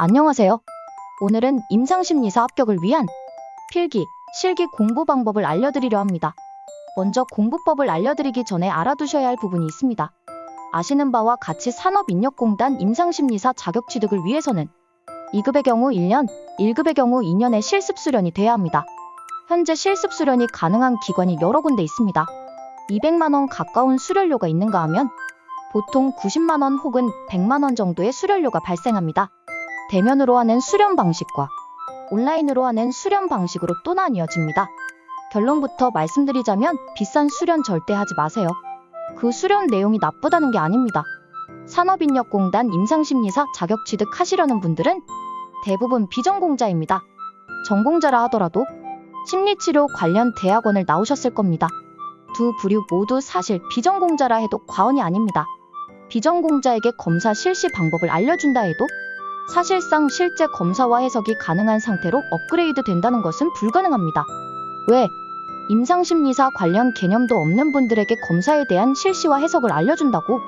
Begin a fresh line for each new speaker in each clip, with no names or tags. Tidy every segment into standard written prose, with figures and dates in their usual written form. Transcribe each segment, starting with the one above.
안녕하세요. 오늘은 임상심리사 합격을 위한 필기, 실기 공부 방법을 알려드리려 합니다. 먼저 공부법을 알려드리기 전에 알아두셔야 할 부분이 있습니다. 아시는 바와 같이 산업인력공단 임상심리사 자격 취득을 위해서는 2급의 경우 1년, 1급의 경우 2년의 실습 수련이 돼야 합니다. 현재 실습 수련이 가능한 기관이 여러 군데 있습니다. 200만원 가까운 수련료가 있는가 하면 보통 90만원 혹은 100만원 정도의 수련료가 발생합니다. 대면으로 하는 수련 방식과 온라인으로 하는 수련 방식으로 또 나뉘어집니다. 결론부터 말씀드리자면 비싼 수련 절대 하지 마세요. 그 수련 내용이 나쁘다는 게 아닙니다. 산업인력공단 임상심리사 자격 취득하시려는 분들은 대부분 비전공자입니다. 전공자라 하더라도 심리치료 관련 대학원을 나오셨을 겁니다. 두 부류 모두 사실 비전공자라 해도 과언이 아닙니다. 비전공자에게 검사 실시 방법을 알려준다 해도 사실상 실제 검사와 해석이 가능한 상태로 업그레이드 된다는 것은 불가능합니다. 왜? 임상심리사 관련 개념도 없는 분들에게 검사에 대한 실시와 해석을 알려준다고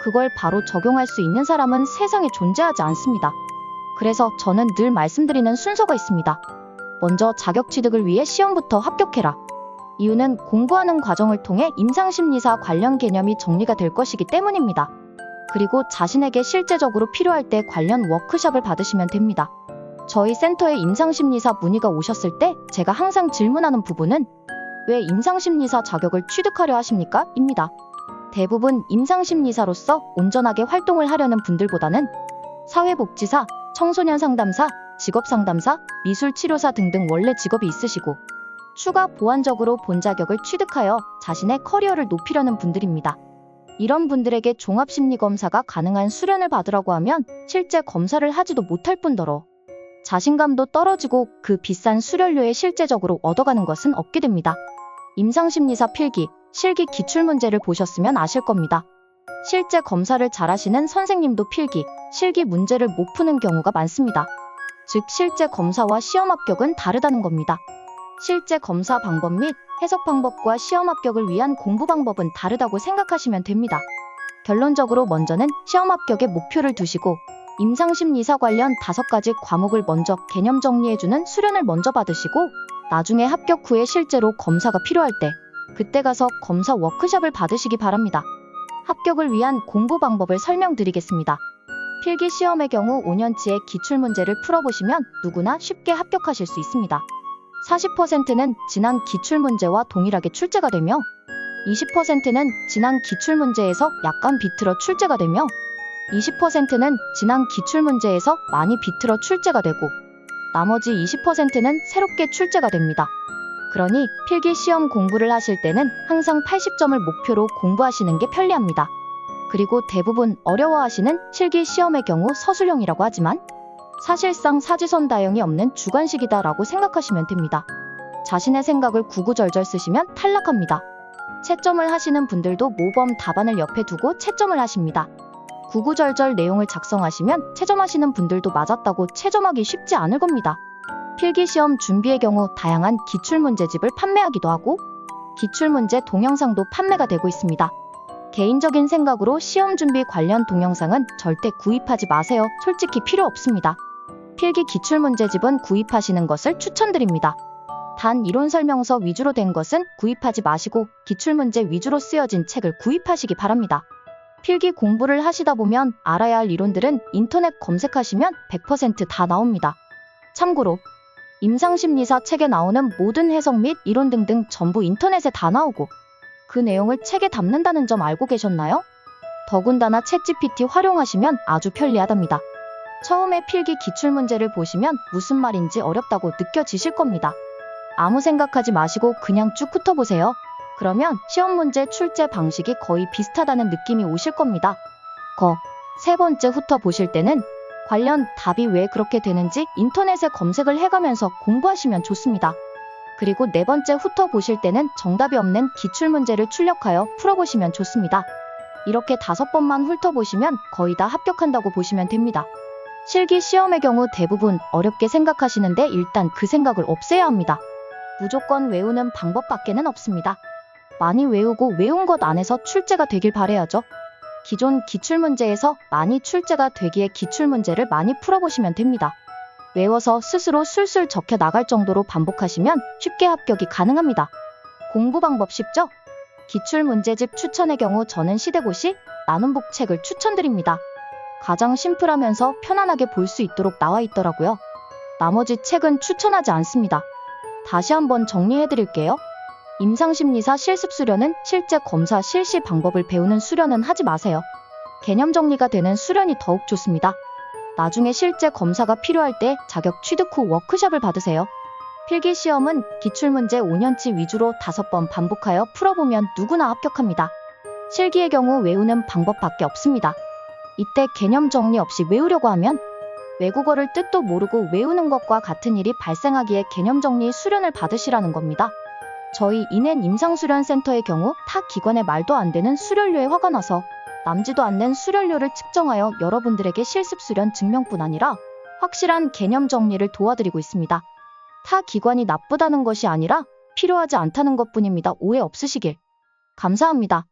그걸 바로 적용할 수 있는 사람은 세상에 존재하지 않습니다. 그래서 저는 늘 말씀드리는 순서가 있습니다. 먼저 자격 취득을 위해 시험부터 합격해라. 이유는 공부하는 과정을 통해 임상심리사 관련 개념이 정리가 될 것이기 때문입니다. 그리고 자신에게 실제적으로 필요할 때 관련 워크숍을 받으시면 됩니다. 저희 센터에 임상심리사 문의가 오셨을 때 제가 항상 질문하는 부분은 왜 임상심리사 자격을 취득하려 하십니까? 입니다. 대부분 임상심리사로서 온전하게 활동을 하려는 분들보다는 사회복지사, 청소년 상담사, 직업상담사, 미술치료사 등등 원래 직업이 있으시고 추가 보완적으로 본 자격을 취득하여 자신의 커리어를 높이려는 분들입니다. 이런 분들에게 종합심리검사가 가능한 수련을 받으라고 하면 실제 검사를 하지도 못할 뿐더러 자신감도 떨어지고 그 비싼 수련료에 실제적으로 얻어가는 것은 없게 됩니다. 임상심리사 필기, 실기 기출문제를 보셨으면 아실 겁니다. 실제 검사를 잘하시는 선생님도 필기, 실기 문제를 못 푸는 경우가 많습니다. 즉 실제 검사와 시험 합격은 다르다는 겁니다. 실제 검사 방법 및 해석 방법과 시험 합격을 위한 공부 방법은 다르다고 생각하시면 됩니다. 결론적으로 먼저는 시험 합격에 목표를 두시고 임상심리사 관련 5가지 과목을 먼저 개념 정리해주는 수련을 먼저 받으시고 나중에 합격 후에 실제로 검사가 필요할 때 그때 가서 검사 워크숍을 받으시기 바랍니다. 합격을 위한 공부 방법을 설명드리겠습니다. 필기 시험의 경우 5년치의 기출문제를 풀어보시면 누구나 쉽게 합격하실 수 있습니다. 40%는 지난 기출문제와 동일하게 출제가 되며 20%는 지난 기출문제에서 약간 비틀어 출제가 되며 20%는 지난 기출문제에서 많이 비틀어 출제가 되고 나머지 20%는 새롭게 출제가 됩니다. 그러니 필기 시험 공부를 하실 때는 항상 80점을 목표로 공부하시는 게 편리합니다. 그리고 대부분 어려워하시는 실기 시험의 경우 서술형이라고 하지만 사실상 사지선 다형이 없는 주관식이다 라고 생각하시면 됩니다. 자신의 생각을 구구절절 쓰시면 탈락합니다. 채점을 하시는 분들도 모범 답안을 옆에 두고 채점을 하십니다. 구구절절 내용을 작성하시면 채점하시는 분들도 맞았다고 채점하기 쉽지 않을 겁니다. 필기시험 준비의 경우 다양한 기출문제집을 판매하기도 하고 기출문제 동영상도 판매가 되고 있습니다. 개인적인 생각으로 시험 준비 관련 동영상은 절대 구입하지 마세요. 솔직히 필요 없습니다. 필기 기출문제집은 구입하시는 것을 추천드립니다. 단 이론 설명서 위주로 된 것은 구입하지 마시고 기출문제 위주로 쓰여진 책을 구입하시기 바랍니다. 필기 공부를 하시다 보면 알아야 할 이론들은 인터넷 검색하시면 100% 다 나옵니다. 참고로 임상심리사 책에 나오는 모든 해석 및 이론 등등 전부 인터넷에 다 나오고 그 내용을 책에 담는다는 점 알고 계셨나요? 더군다나 챗GPT 활용하시면 아주 편리하답니다. 처음에 필기 기출문제를 보시면 무슨 말인지 어렵다고 느껴지실 겁니다. 아무 생각하지 마시고 그냥 쭉 훑어보세요. 그러면 시험 문제 출제 방식이 거의 비슷하다는 느낌이 오실 겁니다. 세 번째 훑어보실 때는 관련 답이 왜 그렇게 되는지 인터넷에 검색을 해가면서 공부하시면 좋습니다. 그리고 네 번째 훑어보실 때는 정답이 없는 기출문제를 출력하여 풀어보시면 좋습니다. 이렇게 5번만 훑어보시면 거의 다 합격한다고 보시면 됩니다. 실기 시험의 경우 대부분 어렵게 생각하시는데 일단 그 생각을 없애야 합니다. 무조건 외우는 방법밖에는 없습니다. 많이 외우고 외운 것 안에서 출제가 되길 바라야죠. 기존 기출문제에서 많이 출제가 되기에 기출문제를 많이 풀어보시면 됩니다. 외워서 스스로 술술 적혀 나갈 정도로 반복하시면 쉽게 합격이 가능합니다. 공부 방법 쉽죠? 기출문제집 추천의 경우 저는 시대고시, 나눔북 책을 추천드립니다. 가장 심플하면서 편안하게 볼 수 있도록 나와 있더라고요. 나머지 책은 추천하지 않습니다. 다시 한번 정리해드릴게요. 임상심리사 실습 수련은 실제 검사 실시 방법을 배우는 수련은 하지 마세요. 개념 정리가 되는 수련이 더욱 좋습니다. 나중에 실제 검사가 필요할 때 자격 취득 후 워크숍을 받으세요. 필기시험은 기출문제 5년치 위주로 5번 반복하여 풀어보면 누구나 합격합니다. 실기의 경우 외우는 방법밖에 없습니다. 이때 개념 정리 없이 외우려고 하면 외국어를 뜻도 모르고 외우는 것과 같은 일이 발생하기에 개념 정리 수련을 받으시라는 겁니다. 저희 인앤 임상수련센터의 경우 타 기관의 말도 안 되는 수련료에 화가 나서 남지도 않는 수련료를 측정하여 여러분들에게 실습 수련 증명뿐 아니라 확실한 개념 정리를 도와드리고 있습니다. 타 기관이 나쁘다는 것이 아니라 필요하지 않다는 것뿐입니다. 오해 없으시길. 감사합니다.